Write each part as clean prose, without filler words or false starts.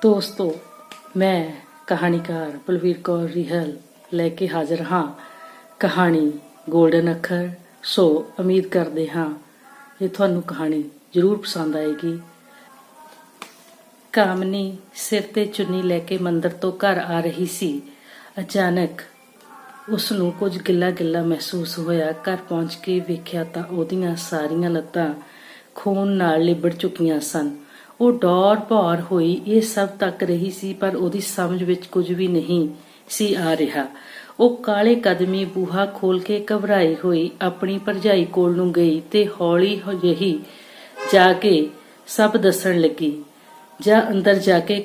ਦੋਸਤੋ, ਮੈਂ ਕਹਾਣੀਕਾਰ ਬਲਵੀਰ ਕੌਰ ਰਿਹਲ ਲੈ ਕੇ ਹਾਜ਼ਰ ਹਾਂ ਕਹਾਣੀ ਗੋਲਡਨ ਅੱਖਰ। ਸੋ ਉਮੀਦ ਕਰਦੇ ਹਾਂ ਇਹ ਤੁਹਾਨੂੰ ਕਹਾਣੀ ਜ਼ਰੂਰ ਪਸੰਦ ਆਏਗੀ। ਕਾਮਨੀ ਸਿਰ ਤੇ ਚੁੰਨੀ ਲੈ ਕੇ ਮੰਦਰ ਤੋਂ ਘਰ ਆ ਰਹੀ ਸੀ। ਅਚਾਨਕ ਉਸ ਨੂੰ ਕੁਝ ਗਿੱਲਾ ਮਹਿਸੂਸ ਹੋਇਆ। ਘਰ ਪਹੁੰਚ ਕੇ ਵੇਖਿਆ ਤਾਂ ਉਹਦੀਆਂ ਸਾਰੀਆਂ ਲੱਤਾਂ ਖੂਨ ਨਾਲ ਲਿਬੜ ਚੁੱਕੀਆਂ ਸਨ। ਉਹ ਡੌਰ ਭੌਰ ਹੋਈ ਇਹ ਸਭ ਤੱਕ ਰਹੀ ਸੀ, ਪਰ ਉਹਦੀ ਸਮਝ ਵਿੱਚ ਕੁਝ ਵੀ ਨਹੀਂ ਸੀ ਆ ਰਿਹਾ। ਉਹ ਕਾਲੇ ਕਦਮੀ ਬੂਹਾ ਖੋਲ ਕੇ ਘਬਰਾਈ ਹੋਈ ਆਪਣੀ ਭਰਜਾਈ ਕੋਲ ਨੂੰ ਗਈ ਤੇ ਹੌਲੀ ਜਿਹੀ ਜਾ ਕੇ ਸਭ ਦੱਸਣ ਲੱਗੀ। ਜਾਂ ਅੰਦਰ ਜਾ ਕੇ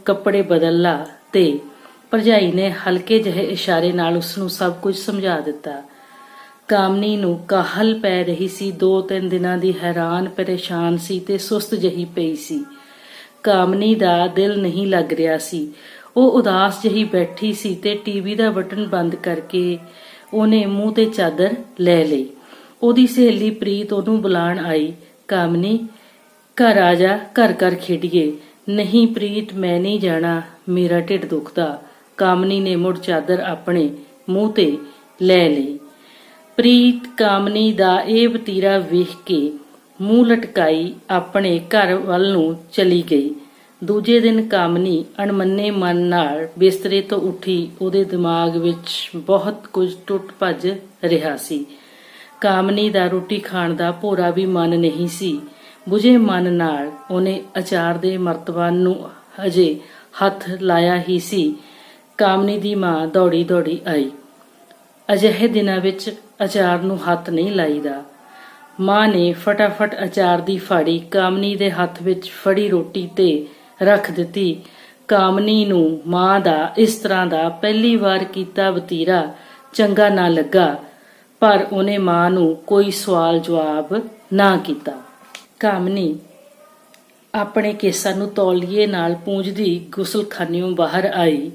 ਕੱਪੜੇ ਬਦਲ ਲਾ। ਤੇ ਭਰਜਾਈ ਨੇ ਹਲਕੇ ਜਿਹੇ ਇਸ਼ਾਰੇ ਨਾਲ ਉਸਨੂੰ ਸਭ ਕੁਝ ਸਮਝਾ ਦਿੱਤਾ। ਕਾਮਨੀ ਨੂੰ ਕਾਹਲ ਪੈ ਰਹੀ ਸੀ। 2-3 ਦਿਨਾਂ ਦੀ ਹੈਰਾਨ ਪਰੇਸ਼ਾਨ ਸੀ ਤੇ ਸੁਸਤ ਜਿਹੀ ਪਈ ਸੀ। ਕਾਮਨੀ ਦਾ ਦਿਲ ਨਹੀਂ ਲੱਗ ਰਿਹਾ ਸੀ। ਉਹ ਉਦਾਸ ਜਿਹੀ ਬੈਠੀ ਸੀ ਤੇ ਟੀਵੀ ਦਾ ਬਟਨ ਬੰਦ ਕਰਕੇ ਉਹਨੇ ਮੂੰਹ ਤੇ ਚਾਦਰ ਲੈ ਲਈ। ਉਹਦੀ ਸਹੇਲੀ ਪ੍ਰੀਤ ਉਹਨੂੰ ਬੁਲਾਉਣ ਆਈ। ਕਾਮਨੀ, ਘਰ ਆ ਜਾ, ਘਰ ਖੇਡੀਏ। ਨਹੀਂ ਪ੍ਰੀਤ, ਮੈਂ ਨਹੀਂ ਜਾਣਾ, ਮੇਰਾ ਢਿੱਡ ਦੁਖਦਾ। ਕਾਮਨੀ ਨੇ ਮੁੜ ਚਾਦਰ ਆਪਣੇ ਮੂੰਹ ਤੇ ਲੈ ਲਈ। ਪ੍ਰੀਤ ਕਾਮਨੀ ਦਾ ਇਹ ਵਤੀਰਾ ਵੇਖ ਕੇ ਮੂੰਹ ਲਟਕਾਈ ਆਪਣੇ ਘਰ ਵੱਲ ਨੂੰ ਚਲੀ ਗਈ। ਦੂਜੇ ਦਿਨ ਕਾਮਨੀ ਅਣਮੰਨੇ ਮਨ ਨਾਲ ਬਿਸਤਰੇ ਤੋਂ ਉੱਠੀ। ਉਹਦੇ ਦਿਮਾਗ ਵਿੱਚ ਬਹੁਤ ਕੁਝ ਟੁੱਟ ਭੱਜ ਰਿਹਾ ਸੀ। ਕਾਮਨੀ ਦਾ ਰੋਟੀ ਖਾਣ ਦਾ ਭੋਰਾ ਵੀ ਮਨ ਨਹੀਂ ਸੀ। ਬੁਝੇ ਮਨ ਨਾਲ ਉਹਨੇ ਅਚਾਰ ਦੇ ਮਰਤਬਾਨ ਨੂੰ ਅਜੇ ਹੱਥ ਲਾਇਆ ਹੀ ਸੀ। ਕਾਮਨੀ ਦੀ ਮਾਂ ਦੌੜੀ ਆਈ। ਅਜਿਹੇ ਦਿਨਾਂ ਵਿੱਚ ਅਚਾਰ ਨੂੰ ਹੱਥ ਨਹੀਂ ਲਾਈਦਾ। ਮਾਂ ਨੇ ਫਟਾਫਟ ਅਚਾਰ ਦੀ ਫਾੜੀ ਕਾਮਨੀ ਦੇ ਹੱਥ ਵਿੱਚ ਫੜੀ ਰੋਟੀ ਤੇ ਰੱਖ ਦਿੱਤੀ। ਕਾਮਨੀ ਨੂੰ ਮਾਂ ਦਾ ਇਸ ਤਰ੍ਹਾਂ ਦਾ ਪਹਿਲੀ ਵਾਰ ਕੀਤਾ ਵਤੀਰਾ ਚੰਗਾ ਨਾ ਲੱਗਾ, ਪਰ ਉਹਨੇ ਮਾਂ ਨੂੰ ਕੋਈ ਸਵਾਲ ਜਵਾਬ ਨਾ ਕੀਤਾ। ਕਾਮਨੀ ਆਪਣੇ ਕੇਸਾਂ ਨੂੰ ਤੌਲੀਏ ਨਾਲ ਪੂੰਝਦੀ ਗੁਸਲਖਾਨਿਓਂ ਬਾਹਰ ਆਈ।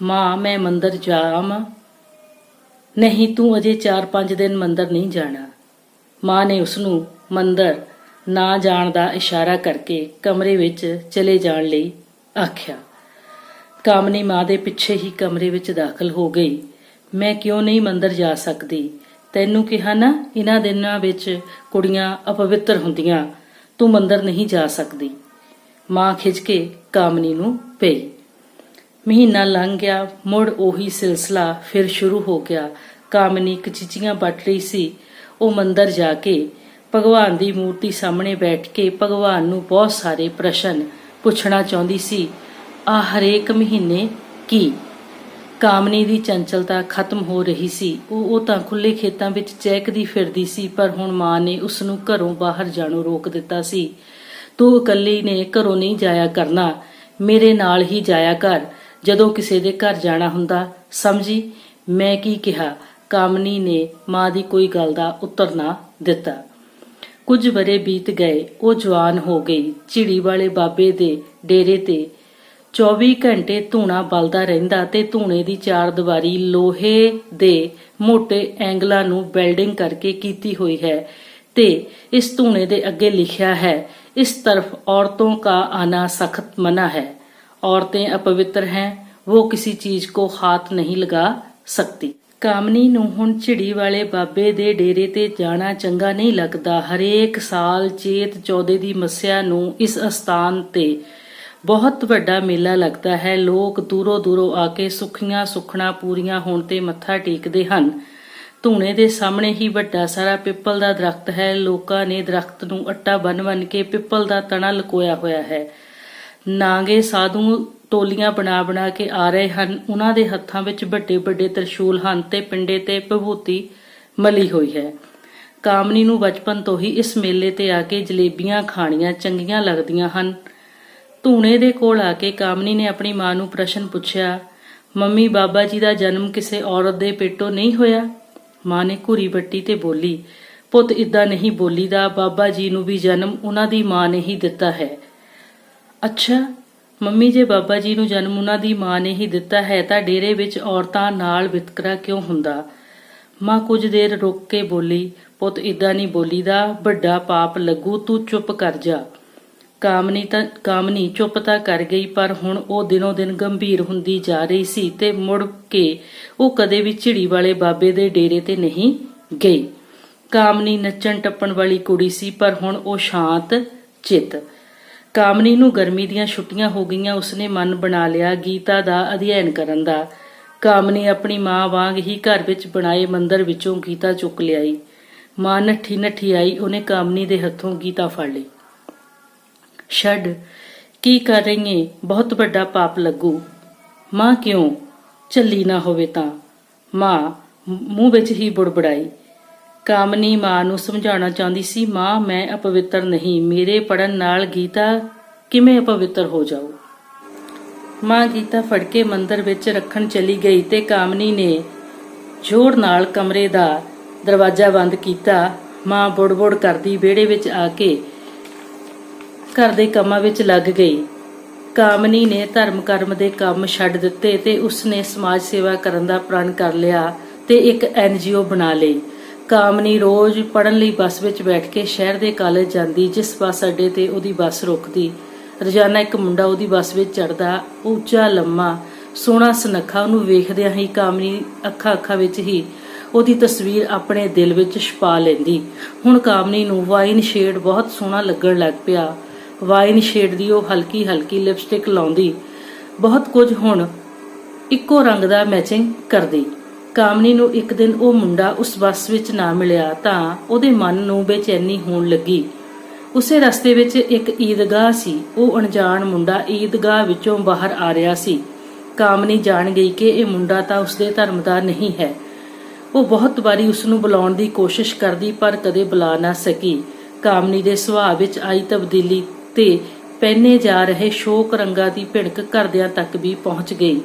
ਮਾਂ, ਮੈਂ ਮੰਦਰ ਜਾਵਾਂ? ਨਹੀਂ, ਤੂੰ ਅਜੇ 4-5 ਦਿਨ ਮੰਦਰ ਨਹੀਂ ਜਾਣਾ। ਮਾਂ ਨੇ ਉਸਨੂੰ ਮੰਦਰ ਨਾ ਜਾਣ ਦਾ ਇਸ਼ਾਰਾ ਕਰਕੇ ਕਮਰੇ ਵਿੱਚ ਚਲੇ ਜਾਣ ਲਈ ਆਖਿਆ। ਕਾਮਨੀ ਮਾਂ ਦੇ ਪਿੱਛੇ ਹੀ ਕਮਰੇ ਵਿੱਚ ਦਾਖਲ ਹੋ ਗਈ। ਮੈਂ ਕਿਉਂ ਨਹੀਂ ਮੰਦਰ ਜਾ ਸਕਦੀ? ਤੈਨੂੰ ਕਿਹਾ ਨਾ, ਇਹਨਾਂ ਦਿਨਾਂ ਵਿੱਚ ਕੁੜੀਆਂ ਅਪਵਿੱਤਰ ਹੁੰਦੀਆਂ, ਤੂੰ ਮੰਦਰ ਨਹੀਂ ਜਾ ਸਕਦੀ। ਮਾਂ ਖਿੱਚ ਕੇ ਕਾਮਨੀ ਨੂੰ ਪਈ। ਮਹੀਨਾ ਲੰਘ ਗਿਆ। ਮੁੜ ਉਹੀ ਸਿਲਸਿਲਾ ਫਿਰ ਸ਼ੁਰੂ ਹੋ ਗਿਆ। ਕਾਮਨੀ ਕਚੀਚੀਆਂ ਵੱਟ ਰਹੀ ਸੀ। ਉਹ ਮੰਦਰ ਜਾ ਕੇ ਭਗਵਾਨ ਦੀ ਮੂਰਤੀ ਸਾਹਮਣੇ ਬੈਠ ਕੇ ਭਗਵਾਨ ਨੂੰ ਬਹੁਤ ਸਾਰੇ ਪ੍ਰਸ਼ਨ ਪੁੱਛਣਾ ਚਾਹੁੰਦੀ ਸੀ। ਹਰੇਕ ਮਹੀਨੇ ਕੀ? ਕਾਮਨੀ ਦੀ ਚੰਚਲਤਾ ਖਤਮ ਹੋ ਰਹੀ ਸੀ। ਉਹ ਤਾਂ ਖੁੱਲੇ ਖੇਤਾਂ ਵਿੱਚ ਚਹਿਕਦੀ ਫਿਰਦੀ ਸੀ, ਪਰ ਹੁਣ ਮਾਂ ਨੇ ਉਸਨੂੰ ਘਰੋਂ ਬਾਹਰ ਜਾਣੋਂ ਰੋਕ ਦਿੱਤਾ ਸੀ। ਤੂੰ ਇਕੱਲੀ ਨੇ ਘਰੋਂ ਨਹੀਂ ਜਾਇਆ ਕਰਨਾ, ਮੇਰੇ ਨਾਲ ਹੀ ਜਾਇਆ ਕਰ ਜਦੋਂ ਕਿਸੇ ਦੇ ਘਰ ਜਾਣਾ ਹੁੰਦਾ, ਸਮਝੀ? ਮੈਂ ਕੀ ਕਿਹਾ? ਕਾਮਨੀ ਨੇ ਮਾਂ ਦੀ ਕੋਈ ਗੱਲ ਦਾ ਉੱਤਰ ਨਾ ਦਿੱਤਾ। ਕੁਝ ਵਰ੍ਹੇ ਬੀਤ ਗਏ। ਉਹ ਜਵਾਨ ਹੋ ਗਈ। ਝਿੜੀ ਵਾਲੇ ਬਾਬੇ ਦੇ ਡੇਰੇ ਤੇ 24 ਘੰਟੇ ਧੂਣਾ ਬਲਦਾ ਰਹਿੰਦਾ ਤੇ ਧੂਣੇ ਦੀ ਚਾਰ ਦੀਵਾਰੀ ਲੋਹੇ ਦੇ ਮੋਟੇ ਐਂਗਲਾਂ ਨੂੰ ਵੈਲਡਿੰਗ ਕਰਕੇ ਕੀਤੀ ਹੋਈ ਹੈ ਤੇ ਇਸ ਧੂਣੇ ਦੇ ਅੱਗੇ ਲਿਖਿਆ ਹੈ, ਇਸ ਤਰਫ औरतों का आना सख्त मना है, औरतें अपवित्र हैं, वो किसी चीज को हाथ नहीं लगा सकती। ਕਾਮਨੀ ਨੂੰ ਹੁਣ ਝਿੜੀ ਵਾਲੇ ਬਾਬੇ ਦੇ ਡੇਰੇ ਤੇ ਜਾਣਾ ਚੰਗਾ ਨਹੀਂ ਲੱਗਦਾ। ਹਰੇਕ ਸਾਲ ਚੇਤ ਚੌਦੇ ਦੀ ਮੱਸਿਆ ਨੂੰ ਇਸ ਅਸਥਾਨ ਤੇ ਬਹੁਤ ਵੱਡਾ ਮੇਲਾ ਲੱਗਦਾ ਹੈ। ਲੋਕ ਦੂਰੋਂ ਆ ਕੇ ਸੁੱਖੀਆਂ ਸੁੱਖਣਾ ਪੂਰੀਆਂ ਹੋਣ ਤੇ ਮੱਥਾ ਟੇਕਦੇ ਹਨ। ਧੂਣੇ ਦੇ ਸਾਹਮਣੇ ਹੀ ਵੱਡਾ ਸਾਰਾ ਪਿੱਪਲ ਦਾ ਦਰਖਤ ਹੈ। ਲੋਕਾਂ ਨੇ ਦਰਖਤ ਨੂੰ ਅੱਟਾ ਬੰਨ ਕੇ ਪਿੱਪਲ ਦਾ ਤਣਾ ਲਕੋਇਆ ਹੋਇਆ ਹੈ। ਨਾਗੇ ਸਾਧੂ ਟੋਲੀਆਂ ਬਣਾ ਕੇ ਆ ਰਹੇ ਹਨ। ਉਹਨਾਂ ਦੇ ਹੱਥਾਂ ਵਿੱਚ ਵੱਡੇ ਤ੍ਰਿਸ਼ੂਲ ਹਨ ਤੇ ਪਿੰਡੇ ਤੇ ਵਿਭੂਤੀ ਮਲੀ ਹੋਈ ਹੈ। ਕਾਮਨੀ ਨੂੰ ਬਚਪਨ ਤੋਂ ਹੀ ਇਸ ਮੇਲੇ ਤੇ ਆ ਕੇ ਜਲੇਬੀਆਂ ਖਾਣੀਆਂ ਚੰਗੀਆਂ ਲੱਗਦੀਆਂ ਹਨ। ਧੂਣੇ ਦੇ ਕੋਲ ਆ ਕੇ ਕਾਮਨੀ ਨੇ ਆਪਣੀ ਮਾਂ ਨੂੰ ਪ੍ਰਸ਼ਨ ਪੁੱਛਿਆ, ਮੰਮੀ, ਬਾਬਾ ਜੀ ਦਾ ਜਨਮ ਕਿਸੇ ਔਰਤ ਦੇ ਪੇਟੋਂ ਨਹੀਂ ਹੋਇਆ? ਮਾਂ ਨੇ ਘੂਰੀ ਵੱਟੀ ਤੇ ਬੋਲੀ, ਪੁੱਤ ਇਦਾਂ ਨਹੀਂ ਬੋਲੀਦਾ, ਬਾਬਾ ਜੀ ਨੂੰ ਵੀ ਜਨਮ ਉਹਨਾਂ ਦੀ ਮਾਂ ਨੇ ਹੀ ਦਿੱਤਾ ਹੈ। ਅੱਛਾ ਮੰਮੀ, ਜੇ ਬਾਬਾ ਜੀ ਨੂੰ ਜਨਮ ਉਹਨਾਂ ਦੀ ਮਾਂ ਨੇ ਹੀ ਦਿੱਤਾ ਹੈ ਤਾਂ ਡੇਰੇ ਵਿੱਚ ਔਰਤਾਂ ਨਾਲ ਵਿਤਕਰਾ ਕਿਉਂ ਹੁੰਦਾ? ਮਾਂ ਕੁਝ ਦੇਰ ਰੁਕ ਕੇ ਬੋਲੀ, ਪੁੱਤ ਇਦਾਂ ਨਹੀਂ ਬੋਲੀਦਾ, ਵੱਡਾ ਪਾਪ ਲੱਗੂ, ਤੂੰ ਚੁੱਪ ਕਰ ਜਾ। ਕਾਮਨੀ ਚੁੱਪ ਤਾਂ ਕਰ ਗਈ, ਪਰ ਹੁਣ ਉਹ ਦਿਨੋਂ ਦਿਨ ਗੰਭੀਰ ਹੁੰਦੀ ਜਾ ਰਹੀ ਸੀ ਤੇ ਮੁੜ ਕੇ ਉਹ ਕਦੇ ਵੀ ਝਿੜੀ ਵਾਲੇ ਬਾਬੇ ਦੇ ਡੇਰੇ ਤੇ ਨਹੀਂ ਗਈ। ਕਾਮਨੀ ਨੱਚਣ ਟੱਪਣ ਵਾਲੀ ਕੁੜੀ ਸੀ, ਪਰ ਹੁਣ ਉਹ ਸ਼ਾਂਤ ਚਿੱਤ। ਕਾਮਨੀ ਨੂੰ ਗਰਮੀ ਦੀਆਂ ਛੁੱਟੀਆਂ ਹੋ ਗਈਆਂ। ਉਸਨੇ ਮਨ ਬਣਾ ਲਿਆ ਗੀਤਾ ਦਾ ਅਧਿਐਨ ਕਰਨ ਦਾ। ਕਾਮਨੀ ਆਪਣੀ ਮਾਂ ਵਾਂਗ ਹੀ ਘਰ ਵਿੱਚ ਬਣਾਏ ਮੰਦਰ ਵਿੱਚੋਂ ਗੀਤਾ ਚੁੱਕ ਲਿਆਈ। ਮਾਂ ਨੱਠੀ ਨੱਠੀ ਆਈ, ਉਹਨੇ ਕਾਮਨੀ ਦੇ ਹੱਥੋਂ ਗੀਤਾ ਫੜ ਲਈ। ਛੱਡ, ਕੀ ਕਰ ਰਹੀ ਏ? ਬਹੁਤ ਵੱਡਾ ਪਾਪ ਲੱਗੂ। ਮਾਂ ਕਿਉਂ? ਝੱਲੀ ਨਾ ਹੋਵੇ ਤਾਂ, ਮਾਂ ਮੂੰਹ ਵਿੱਚ ਹੀ ਬੁੜਬੜਾਈ। ਕਾਮਨੀ ਮਾਂ ਨੂੰ ਸਮਝਾਉਣਾ ਚਾਹੁੰਦੀ ਸੀ, ਮਾਂ ਮੈਂ ਅਪਵਿੱਤਰ ਨਹੀਂ, ਮੇਰੇ ਪੜਨ ਨਾਲ ਗੀਤਾ ਕਿਵੇਂ ਅਪਵਿੱਤਰ ਹੋ ਜਾਊ। ਮਾਂ ਗੀਤਾ ਫੜ ਕੇ ਮੰਦਰ ਵਿੱਚ ਰੱਖਣ ਚਲੀ ਗਈ ਤੇ ਕਾਮਨੀ ਨੇ ਜ਼ੋਰ ਨਾਲ ਕਮਰੇ ਦਾ ਦਰਵਾਜ਼ਾ ਬੰਦ ਕੀਤਾ। ਮਾਂ ਬੁੜਬੁੜ ਕਰਦੀ ਵਿਹੜੇ ਵਿੱਚ ਆ ਕੇ ਘਰ ਦੇ ਕੰਮਾਂ ਵਿੱਚ ਲੱਗ ਗਈ। ਕਾਮਨੀ ਨੇ ਧਰਮ ਕਰਮ ਦੇ ਕੰਮ ਛੱਡ ਦਿੱਤੇ ਤੇ ਉਸਨੇ ਸਮਾਜ ਸੇਵਾ ਕਰਨ ਦਾ ਪ੍ਰਣ ਕਰ ਲਿਆ ਤੇ ਇੱਕ NGO ਬਣਾ ਲਈ। ਕਾਮਨੀ ਰੋਜ਼ ਪੜਨ ਲਈ ਬੱਸ ਵਿੱਚ ਬੈਠ ਕੇ ਸ਼ਹਿਰ ਦੇ ਕਾਲਜ ਜਾਂਦੀ। ਜਿਸ ਬੱਸ ਅੱਡੇ ਤੇ ਉਹਦੀ ਬੱਸ ਰੁਕਦੀ, ਰੋਜ਼ਾਨਾ ਇੱਕ ਮੁੰਡਾ ਉਹਦੀ ਬੱਸ ਵਿੱਚ ਚੜਦਾ, ਉੱਚਾ ਲੰਮਾ ਸੋਹਣਾ ਸੁਨੱਖਾ। ਉਹਨੂੰ ਵੇਖਦਿਆਂ ਹੀ ਕਾਮਨੀ ਅੱਖਾਂ ਵਿੱਚ ਹੀ ਉਹਦੀ ਤਸਵੀਰ ਆਪਣੇ ਦਿਲ ਵਿੱਚ ਛੁਪਾ ਲੈਂਦੀ। ਹੁਣ ਕਾਮਨੀ ਨੂੰ ਵਾਈਨ ਸ਼ੇਡ ਬਹੁਤ ਸੋਹਣਾ ਲੱਗਣ ਲੱਗ ਪਿਆ। ਵਾਈਨ ਸ਼ੇਡ ਦੀ ਉਹ ਹਲਕੀ ਹਲਕੀ ਲਿਪਸਟਿਕ ਲਾਉਂਦੀ, ਬਹੁਤ ਕੁਝ ਹੁਣ ਇੱਕੋ ਰੰਗ ਦਾ ਮੈਚਿੰਗ ਕਰਦੀ। ਕਾਮਨੀ ਨੂੰ ਇੱਕ ਦਿਨ ਉਹ ਮੁੰਡਾ ਉਸ ਬੱਸ ਵਿੱਚ ਨਾ ਮਿਲਿਆ ਤਾਂ ਉਹਦੇ ਮਨ ਨੂੰ ਬੇਚੈਨੀ ਹੋਣ ਲੱਗੀ। ਉਸੇ ਰਸਤੇ ਵਿੱਚ ਇੱਕ ਈਦਗਾਹ ਸੀ। ਉਹ ਅਣਜਾਣ ਮੁੰਡਾ ਈਦਗਾਹ ਵਿੱਚੋਂ ਬਾਹਰ ਆ ਰਿਹਾ ਸੀ। ਕਾਮਨੀ ਜਾਣ ਗਈ ਕਿ ਇਹ ਮੁੰਡਾ ਤਾਂ ਉਸਦੇ ਧਰਮ ਦਾ ਨਹੀਂ ਹੈ। ਉਹ ਬਹੁਤ ਵਾਰੀ ਉਸਨੂੰ ਬੁਲਾਉਣ ਦੀ ਕੋਸ਼ਿਸ਼ ਕਰਦੀ, ਪਰ ਕਦੇ ਬੁਲਾ ਨਾ ਸਕੀ। ਕਾਮਨੀ ਦੇ ਸੁਭਾਅ ਵਿੱਚ ਆਈ ਤਬਦੀਲੀ ਤੇ ਪਹਿਨੇ ਜਾ ਰਹੇ ਸ਼ੋਕ ਰੰਗਾਂ ਦੀ ਭਿਣਕ ਘਰਦਿਆਂ ਤੱਕ ਵੀ ਪਹੁੰਚ ਗਈ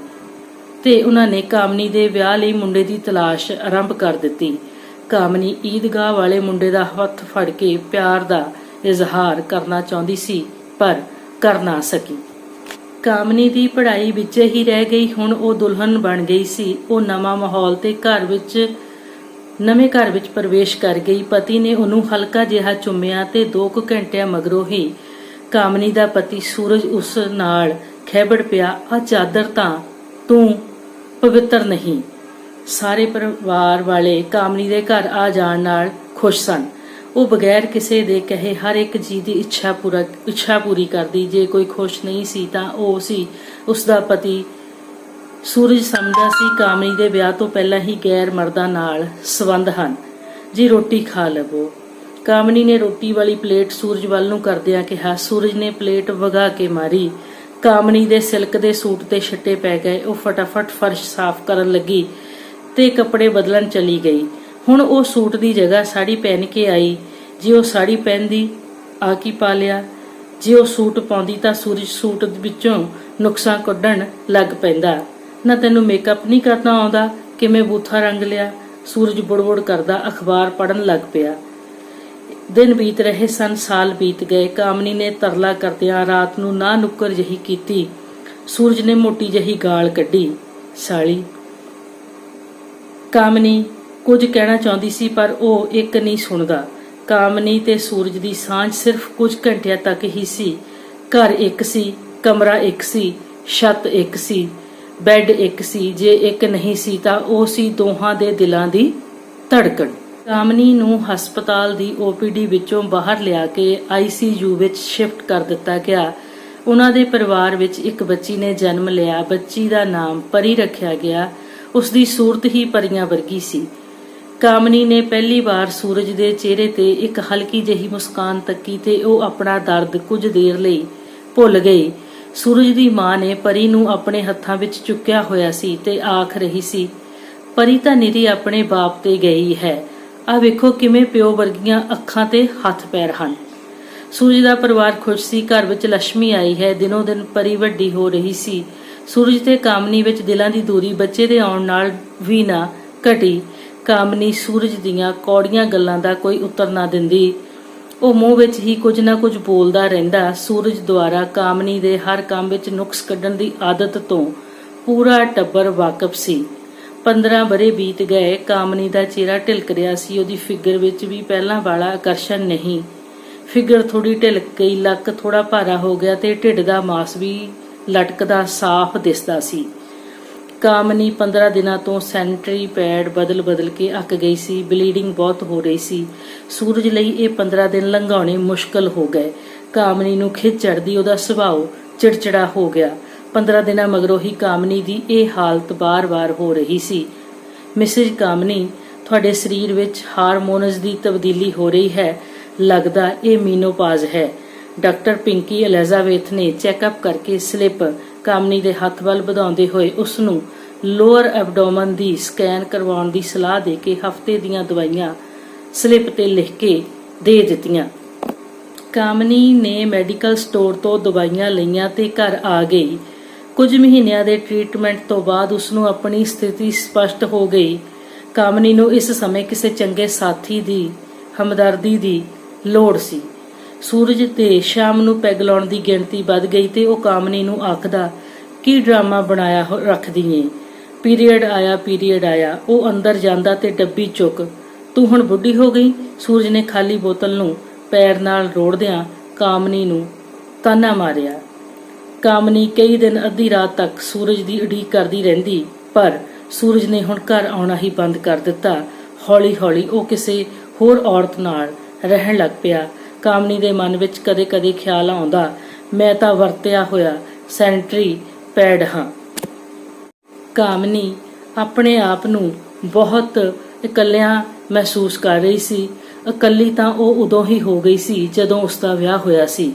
ਤੇ ਉਹਨਾਂ ਨੇ ਕਾਮਨੀ ਦੇ ਵਿਆਹ ਲਈ ਮੁੰਡੇ ਦੀ ਤਲਾਸ਼ ਆਰੰਭ ਕਰ ਦਿੱਤੀ। ਕਾਮਨੀ ਈਦਗਾਹ ਵਾਲੇ ਮੁੰਡੇ ਦਾ ਹੱਥ ਫੜ ਕੇ ਪਿਆਰ ਦਾ ਇਜ਼ਹਾਰ ਕਰਨਾ ਚਾਹੁੰਦੀ ਸੀ, ਪਰ ਕਰ ਨਾ ਸਕੀ। ਕਾਮਨੀ ਦੀ ਪੜ੍ਹਾਈ ਵਿੱਚ ਹੀ ਰਹਿ ਗਈ। ਹੁਣ ਉਹ ਦੁਲਹਨ ਬਣ ਗਈ ਸੀ। ਉਹ ਨਵਾਂ ਮਾਹੌਲ ਤੇ ਨਵੇਂ ਘਰ ਵਿੱਚ ਪ੍ਰਵੇਸ਼ ਕਰ ਗਈ। ਪਤੀ ਨੇ ਉਹਨੂੰ ਹਲਕਾ ਜਿਹਾ ਚੁੰਮਿਆ ਤੇ 2 ਘੰਟਿਆਂ ਮਗਰੋਂ ਹੀ ਕਾਮਨੀ ਦਾ ਪਤੀ ਸੂਰਜ ਉਸ ਨਾਲ ਖਹਿਬੜ ਪਿਆ, ਆ ਚਾਦਰ ਤਾਂ ਤੂੰ ਪਵਿੱਤਰ ਨਹੀਂ। ਸਾਰੇ ਪਰਿਵਾਰ ਵਾਲੇ ਕਾਮਨੀ ਦੇ ਘਰ ਆ ਜਾਣ ਨਾਲ ਖੁਸ਼ ਸਨ। ਉਹ ਬਗੈਰ ਕਿਸੇ ਦੇ ਕਹੇ ਹਰ ਇੱਕ ਜੀ ਦੀ ਇੱਛਾ ਪੂਰੀ ਕਰਦੀ। ਜੇ ਕੋਈ ਖੁਸ਼ ਨਹੀਂ ਸੀ ਤਾਂ ਉਹ ਸੀ ਉਸਦਾ ਪਤੀ। ਸੂਰਜ ਸਮਝਦਾ ਸੀ ਕਾਮਨੀ ਦੇ ਵਿਆਹ ਤੋਂ ਪਹਿਲਾਂ ਹੀ ਗੈਰ ਮਰਦਾਂ ਨਾਲ ਸੰਬੰਧ ਹਨ। ਜੀ ਰੋਟੀ ਖਾ ਲਵੋ। ਕਾਮਨੀ ਨੇ ਰੋਟੀ ਵਾਲੀ ਪਲੇਟ ਸੂਰਜ ਵੱਲ ਨੂੰ ਕਰਦਿਆਂ ਕਿਹਾ। ਸੂਰਜ ਨੇ ਪਲੇਟ ਵਗਾ ਕੇ ਮਾਰੀ। ਕਾਮਨੀ ਦੇ ਸਿਲਕ ਦੇ ਸੂਟ ਤੇ ਛਿੱਟੇ ਪੈ ਗਏ। ਉਹ ਫਟਾਫਟ ਫਰਸ਼ ਸਾਫ਼ ਕਰਨ ਲੱਗੀ ਤੇ ਕੱਪੜੇ ਬਦਲਣ ਚਲੀ ਗਈ। ਹੁਣ ਉਹ ਸੂਟ ਦੀ ਜਗ੍ਹਾ ਸਾੜੀ ਪਹਿਨ ਕੇ ਆਈ। ਜੇ ਉਹ ਸਾੜੀ ਪਹਿਨਦੀ ਆ ਕੀ ਪਾ ਲਿਆ। ਜੇ ਉਹ ਸੂਟ ਪਾਉਂਦੀ ਤਾਂ ਸੂਰਜ ਸੂਟ ਵਿੱਚੋਂ ਨੁਕਸਾਂ ਕੱਢਣ ਲੱਗ ਪੈਂਦਾ। ਨਾ ਤੈਨੂੰ ਮੇਕਅਪ ਨਹੀਂ ਕਰਨਾ ਆਉਂਦਾ, ਕਿਵੇਂ ਬੂਥਾ ਰੰਗ ਲਿਆ। ਸੂਰਜ ਬੁੜਬੁੜ ਕਰਦਾ ਅਖਬਾਰ ਪੜ੍ਹਨ ਲੱਗ ਪਿਆ। ਦਿਨ ਬੀਤ ਰਹੇ ਸਨ, ਸਾਲ ਬੀਤ ਗਏ। ਕਾਮਨੀ ਨੇ ਤਰਲਾ ਕਰਦਿਆਂ ਰਾਤ ਨੂੰ ਨਾ ਨੁੱਕਰ ਜਿਹੀ ਕੀਤੀ। ਸੂਰਜ ਨੇ ਮੋਟੀ ਜਿਹੀ ਗਾਲ ਕੱਢੀ, ਸਾਲੀ। ਕਾਮਨੀ ਕੁਝ ਕਹਿਣਾ ਚਾਹੁੰਦੀ ਸੀ, ਪਰ ਉਹ ਇੱਕ ਨਹੀਂ ਸੁਣਦਾ। ਕਾਮਨੀ ਤੇ ਸੂਰਜ ਦੀ ਸਾਂਝ ਸਿਰਫ ਕੁਝ ਘੰਟਿਆਂ ਤੱਕ ਹੀ ਸੀ। ਘਰ ਇੱਕ ਸੀ, ਕਮਰਾ ਇੱਕ ਸੀ, ਛੱਤ ਇੱਕ ਸੀ, ਬੈੱਡ ਇੱਕ ਸੀ। ਜੇ ਇੱਕ ਨਹੀਂ ਸੀ ਤਾਂ ਉਹ ਸੀ ਦੋਹਾਂ ਦੇ ਦਿਲਾਂ ਦੀ ਧੜਕਣ। ਕਾਮਨੀ ਨੂੰ ਹਸਪਤਾਲ ਦੀ OPD ਵਿੱਚੋਂ ਬਾਹਰ ਲਿਆ ਕੇ ICU ਵਿੱਚ ਸ਼ਿਫਟ ਕਰ ਦਿੱਤਾ ਗਿਆ। ਉਹਨਾਂ ਦੇ ਪਰਿਵਾਰ ਵਿੱਚ ਇੱਕ ਬੱਚੀ ਨੇ ਜਨਮ ਲਿਆ। ਬੱਚੀ ਦਾ ਨਾਮ ਪਰੀ ਰੱਖਿਆ ਗਿਆ। ਉਸਦੀ ਸੂਰਤ ਹੀ ਪਰੀਆਂ ਵਰਗੀ ਸੀ। ਕਾਮਨੀ ਨੇ ਪਹਿਲੀ ਵਾਰ ਸੂਰਜ ਦੇ ਚਿਹਰੇ ਤੇ ਇੱਕ ਹਲਕੀ ਜਿਹੀ ਮੁਸਕਾਨ ਤੱਕੀ ਤੇ ਉਹ ਆਪਣਾ ਦਰਦ ਕੁਝ ਦੇਰ ਲਈ ਭੁੱਲ ਗਈ। ਸੂਰਜ ਦੀ ਮਾਂ ਨੇ ਪਰੀ ਨੂੰ ਆਪਣੇ ਹੱਥਾਂ ਵਿੱਚ ਚੁੱਕਿਆ ਹੋਇਆ ਸੀ ਤੇ ਆਖ ਰਹੀ ਸੀ, ਪਰੀ ਤਾਂ ਨਿਰੀ ਆਪਣੇ ਬਾਪ ਤੇ ਗਈ ਹੈ। ਆ ਵੇਖੋ ਕਿਵੇਂ ਪਿਓ ਵਰਗੀਆਂ ਅੱਖਾਂ ਤੇ ਹੱਥ ਪੈਰ ਹਨ। ਸੂਰਜ ਦਾ ਪਰਿਵਾਰ ਖੁਸ਼ ਸੀ। ਘਰ ਵਿੱਚ ਲక్ష్ਮੀ ਆਈ ਹੈ। ਦਿਨੋਂ ਦਿਨ ਪਰੀ ਵੱਡੀ ਹੋ ਰਹੀ ਸੀ। ਸੂਰਜ ਤੇ ਕਾਮਨੀ ਵਿੱਚ ਦਿਲਾਂ ਦੀ ਦੂਰੀ ਬੱਚੇ ਦੇ ਆਉਣ ਨਾਲ ਵੀ ਨਾ ਘਟੀ। ਕਾਮਨੀ ਸੂਰਜ ਦੀਆਂ ਕੌੜੀਆਂ ਗੱਲਾਂ ਦਾ ਕੋਈ ਉੱਤਰ ਨਾ ਦਿੰਦੀ। ਉਹ ਮੂੰਹ ਵਿੱਚ ਹੀ ਕੁਝ ਨਾ ਕੁਝ ਬੋਲਦਾ ਰਹਿੰਦਾ। ਸੂਰਜ ਦੁਆਰਾ ਕਾਮਨੀ ਦੇ ਹਰ ਕੰਮ ਵਿੱਚ ਨੁਕਸ ਕੱਢਣ ਦੀ ਆਦਤ ਤੋਂ ਪੂਰਾ ਟੱਬਰ ਵਾਕਿਫ ਸੀ। 15 ਵਰ੍ਹੇ ਬੀਤ ਗਏ। ਕਾਮਨੀ ਦਾ ਚਿਹਰਾ ਢਿਲਕ ਰਿਹਾ ਸੀ। ਉਹਦੀ ਫਿਗਰ ਵਿੱਚ ਵੀ ਪਹਿਲਾਂ ਵਾਲਾ ਆਕਰਸ਼ਣ ਨਹੀਂ। ਫਿਗਰ ਥੋੜੀ ਢਿਲਕ ਗਈ, ਲੱਕ ਥੋੜਾ ਭਾਰਾ ਹੋ ਗਿਆ ਤੇ ਢਿੱਡ ਦਾ ਮਾਸ ਵੀ ਲਟਕਦਾ ਸਾਫ਼ ਦਿਸਦਾ ਸੀ। ਕਾਮਨੀ 15 ਦਿਨਾਂ ਤੋਂ ਸੈਨੇਟਰੀ ਪੈਡ ਬਦਲ ਕੇ ਅੱਕ ਗਈ ਸੀ। ਬਲੀਡਿੰਗ ਬਹੁਤ ਹੋ ਰਹੀ ਸੀ। ਸੂਰਜ ਲਈ ਇਹ 15 ਦਿਨ ਲੰਘਾਉਣੇ ਮੁਸ਼ਕਲ ਹੋ ਗਏ। ਕਾਮਨੀ ਨੂੰ ਖਿੱਚ ਚੜ੍ਹਦੀ, ਉਹਦਾ ਸੁਭਾਅ ਚਿੜਚਿੜਾ ਹੋ ਗਿਆ। 15 ਦਿਨਾਂ ਮਗਰੋਂ ਹੀ ਕਾਮਨੀ ਦੀ ਇਹ ਹਾਲਤ ਬਾਰ-ਬਾਰ ਹੋ ਰਹੀ ਸੀ। ਮਿਸਿਜ਼ ਕਾਮਨੀ, ਤੁਹਾਡੇ ਸਰੀਰ ਵਿੱਚ ਹਾਰਮੋਨਸ ਦੀ ਤਬਦੀਲੀ ਹੋ ਰਹੀ ਹੈ। ਲੱਗਦਾ ਇਹ ਮੀਨੋਪਾਜ਼ ਹੈ। ਡਾਕਟਰ ਪਿੰਕੀ ਐਲਿਜ਼ਾਬੇਥ ਨੇ ਚੈੱਕਅਪ ਕਰਕੇ ਸਲਿੱਪ ਕਾਮਨੀ ਦੇ ਹੱਥ ਵੱਲ ਵਧਾਉਂਦੇ ਹੋਏ ਉਸ ਨੂੰ ਲੋਅਰ ਐਬਡੋਮਨ ਦੀ ਸਕੈਨ ਕਰਵਾਉਣ ਦੀ ਸਲਾਹ ਦੇ ਕੇ ਹਫ਼ਤੇ ਦੀਆਂ ਦਵਾਈਆਂ ਸਲਿੱਪ ਤੇ ਲਿਖ ਕੇ ਦੇ ਦਿੱਤੀਆਂ। ਕਾਮਨੀ ਨੇ ਮੈਡੀਕਲ ਸਟੋਰ ਤੋਂ ਦਵਾਈਆਂ ਲਈਆਂ ਤੇ ਘਰ ਆ ਗਈ। ਕੁਝ ਮਹੀਨਿਆਂ ਦੇ ਟ੍ਰੀਟਮੈਂਟ ਤੋਂ ਬਾਅਦ ਉਸ ਨੂੰ ਆਪਣੀ ਸਥਿਤੀ ਸਪਸ਼ਟ ਹੋ ਗਈ। ਕਾਮਨੀ ਨੂੰ ਇਸ ਸਮੇਂ ਕਿਸੇ ਚੰਗੇ ਸਾਥੀ ਦੀ ਹਮਦਰਦੀ ਦੀ ਲੋੜ ਸੀ। ਸੂਰਜ ਤੇ ਸ਼ਾਮ ਨੂੰ ਪੈਗ ਲਾਉਣ ਦੀ ਗਿਣਤੀ ਵੱਧ ਗਈ ਤੇ ਉਹ ਕਾਮਨੀ ਨੂੰ ਆਖਦਾ, ਕੀ ਡਰਾਮਾ ਬਣਾਇਆ ਰੱਖਦੀ ਏ, ਪੀਰੀਅਡ ਆਇਆ। ਉਹ ਅੰਦਰ ਜਾਂਦਾ ਤੇ ਡੱਬੀ ਚੁੱਕ, ਤੂੰ ਹੁਣ ਬੁੱਢੀ ਹੋ ਗਈ। ਸੂਰਜ ਨੇ ਖਾਲੀ ਬੋਤਲ ਨੂੰ ਪੈਰ ਨਾਲ ਰੋੜਦਿਆਂ ਕਾਮਨੀ ਨੂੰ ਤਾਨਾ ਮਾਰਿਆ। ਕਾਮਨੀ ਕਈ ਦਿਨ ਅੱਧੀ ਰਾਤ ਤੱਕ ਸੂਰਜ ਦੀ ਉਡੀਕ ਕਰਦੀ ਰਹਿੰਦੀ, ਪਰ ਸੂਰਜ ਨੇ ਹੁਣ ਘਰ ਆਉਣਾ ਹੀ ਬੰਦ ਕਰ ਦਿੱਤਾ। ਹੌਲੀ-ਹੌਲੀ ਉਹ ਕਿਸੇ ਹੋਰ ਔਰਤ ਨਾਲ ਰਹਿਣ ਲੱਗ ਪਿਆ। ਕਾਮਨੀ ਦੇ ਮਨ ਵਿੱਚ ਕਦੇ-ਕਦੇ ਖਿਆਲ ਆਉਂਦਾ, ਮੈਂ ਤਾਂ ਵਰਤਿਆ ਹੋਇਆ ਸੈਨੇਟਰੀ ਪੈਡ ਹਾਂ। ਕਾਮਨੀ ਆਪਣੇ ਆਪ ਨੂੰ ਬਹੁਤ ਇਕੱਲਿਆਂ ਮਹਿਸੂਸ ਕਰ ਰਹੀ ਸੀ। ਇਕੱਲੀ ਤਾਂ ਉਹ ਉਦੋਂ ਹੀ ਹੋ ਗਈ ਸੀ ਜਦੋਂ ਉਸਦਾ ਵਿਆਹ ਹੋਇਆ ਸੀ।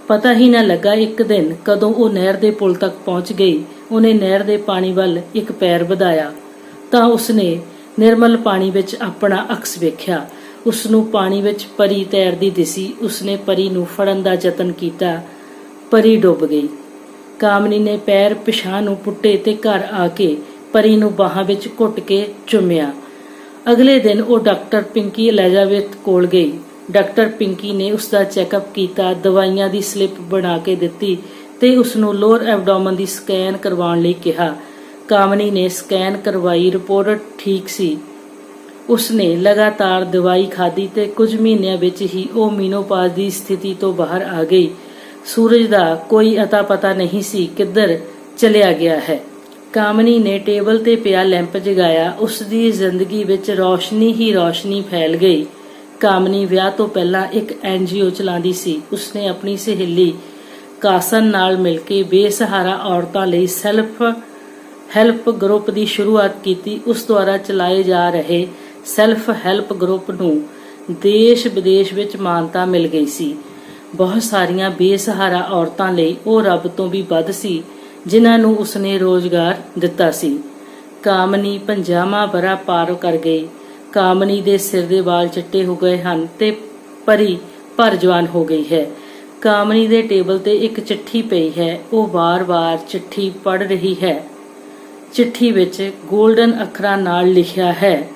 ਪਤਾ ਹੀ ਨਾ ਲੱਗਾ ਇੱਕ ਦਿਨ ਕਦੋਂ ਉਹ ਨਹਿਰ ਦੇ ਪੁਲ ਤੱਕ ਪਹੁੰਚ ਗਈ। ਉਹਨੇ ਨਹਿਰ ਦੇ ਪਾਣੀ ਵੱਲ ਇੱਕ ਪੈਰ ਵਧਾਇਆ ਤਾਂ ਉਸਨੇ ਨਿਰਮਲ ਪਾਣੀ ਵਿੱਚ ਆਪਣਾ ਅਕਸ ਵੇਖਿਆ। ਉਸਨੂੰ ਪਾਣੀ ਵਿੱਚ ਪਰੀ ਤੈਰਦੀ ਦਿਸੀ। ਉਸਨੇ ਪਰੀ ਨੂੰ ਫੜਨ ਦਾ ਯਤਨ ਕੀਤਾ, ਪਰੀ ਡੁੱਬ ਗਈ। ਕਾਮਨੀ ਨੇ ਪੈਰ ਪਿਛਾਂਹ ਨੂੰ ਪੁੱਟੇ ਤੇ ਘਰ ਆ ਕੇ ਪਰੀ ਨੂੰ ਬਾਹਾਂ ਵਿੱਚ ਘੁੱਟ ਕੇ ਚੁੰਮਿਆ। ਅਗਲੇ ਦਿਨ ਉਹ ਡਾਕਟਰ ਪਿੰਕੀ ਐਲਿਜ਼ਾਬੇਥ ਕੋਲ ਗਈ। ਡਾਕਟਰ ਪਿੰਕੀ ਨੇ ਉਸਦਾ ਚੈੱਕਅਪ ਕੀਤਾ, ਦਵਾਈਆਂ ਦੀ ਸਲਿੱਪ ਬਣਾ ਕੇ ਦਿੱਤੀ ਤੇ ਉਸਨੂੰ ਲੋਅਰ ਐਬਡੋਮਨ ਦੀ ਸਕੈਨ ਕਰਵਾਉਣ ਲਈ ਕਿਹਾ। ਕਾਮਨੀ ਨੇ ਸਕੈਨ ਕਰਵਾਈ, ਰਿਪੋਰਟ ਠੀਕ ਸੀ। ਉਸਨੇ ਲਗਾਤਾਰ ਦਵਾਈ ਖਾਧੀ ਤੇ ਕੁਝ ਮਹੀਨਿਆਂ ਵਿੱਚ ਹੀ ਉਹ ਮੀਨੋਪਾਜ਼ ਦੀ ਸਥਿਤੀ ਤੋਂ ਬਾਹਰ ਆ ਗਈ। ਸੂਰਜ ਦਾ ਕੋਈ ਅਤਾ ਪਤਾ ਨਹੀਂ ਸੀ ਕਿੱਧਰ ਚਲਿਆ ਗਿਆ ਹੈ। ਕਾਮਨੀ ਨੇ ਟੇਬਲ ਤੇ ਪਿਆ ਲੈਂਪ ਜਗਾਇਆ। ਉਸਦੀ ਜ਼ਿੰਦਗੀ ਵਿੱਚ ਰੌਸ਼ਨੀ ਹੀ ਰੌਸ਼ਨੀ ਫੈਲ ਗਈ। ਕਾਮਨੀ ਵਿਆਹ ਤੋਂ ਪਹਿਲਾਂ ਇੱਕ NGO ਚਲਾਉਂਦੀ ਸੀ। ਉਸਨੇ ਆਪਣੀ ਸਹੇਲੀ ਕਾਸਨ ਨਾਲ ਮਿਲ ਕੇ ਬੇਸਹਾਰਾ ਔਰਤਾਂ ਲਈ ਸੈਲਫ ਹੈਲਪ ਗਰੁੱਪ ਦੀ ਸ਼ੁਰੂਆਤ ਕੀਤੀ। ਉਸ ਦੁਆਰਾ ਚਲਾਏ ਜਾ ਰਹੇ ਸੈਲਫ ਹੈਲਪ ਗਰੁੱਪ ਨੂੰ ਦੇਸ਼ ਵਿਦੇਸ਼ ਵਿੱਚ ਮਾਨਤਾ ਮਿਲ ਗਈ ਸੀ। ਬਹੁਤ ਸਾਰੀਆਂ ਬੇਸਹਾਰਾ ਔਰਤਾਂ ਲਈ ਉਹ ਰੱਬ ਤੋਂ ਵੀ ਵੱਧ ਸੀ ਜਿਨ੍ਹਾਂ ਨੂੰ ਉਸਨੇ ਰੋਜ਼ਗਾਰ ਦਿੱਤਾ ਸੀ। ਕਾਮਨੀ 50ਵਾਂ ਵਰ੍ਹਾ ਪਾਰ ਕਰ ਗਈ। ਕਾਮਨੀ ਦੇ ਸਿਰ ਦੇ ਵਾਲ ਚਿੱਟੇ ਹੋ ਗਏ ਹਨ ਤੇ ਪਰੀ ਭਰ ਜਵਾਨ ਹੋ ਗਈ ਹੈ। ਕਾਮਨੀ ਦੇ ਟੇਬਲ ਤੇ ਇੱਕ ਚਿੱਠੀ ਪਈ ਹੈ। ਉਹ ਵਾਰ-ਵਾਰ ਚਿੱਠੀ ਪੜ੍ਹ ਰਹੀ ਹੈ। ਚਿੱਠੀ ਵਿੱਚ ਗੋਲਡਨ ਅੱਖਰਾਂ ਨਾਲ ਲਿਖਿਆ ਹੈ,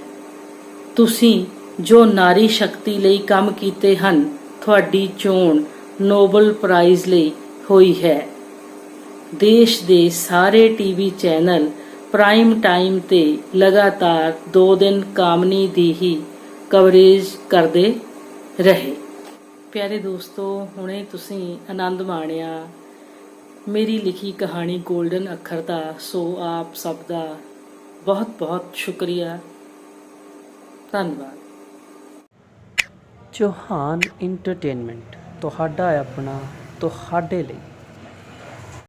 ਤੁਸੀਂ ਜੋ ਨਾਰੀ ਸ਼ਕਤੀ ਲਈ ਕੰਮ ਕੀਤੇ ਹਨ, ਤੁਹਾਡੀ ਚੋਣ ਨੋਬਲ ਪ੍ਰਾਈਜ਼ ਲਈ ਹੋਈ ਹੈ। ਦੇਸ਼ ਦੇ ਸਾਰੇ TV ਚੈਨਲ ਪ੍ਰਾਈਮ ਟਾਈਮ ਤੇ ਲਗਾਤਾਰ 2 ਦਿਨ ਕਾਮਨੀ ਦੀ ਹੀ ਕਵਰੇਜ ਕਰਦੇ ਰਹੇ। ਪਿਆਰੇ ਦੋਸਤੋ, ਹੁਣੇ ਤੁਸੀਂ ਆਨੰਦ ਮਾਣਿਆ ਮੇਰੀ ਲਿਖੀ ਕਹਾਣੀ ਗੋਲਡਨ ਅੱਖਰ ਦਾ। ਸੋ ਆਪ ਸਭ ਦਾ ਬਹੁਤ ਬਹੁਤ ਸ਼ੁਕਰੀਆ, ਧੰਨਵਾਦ। ਚੌਹਾਨ ਇੰਟਰਟੇਨਮੈਂਟ ਤੁਹਾਡਾ ਆਪਣਾ, ਤੁਹਾਡੇ ਲਈ।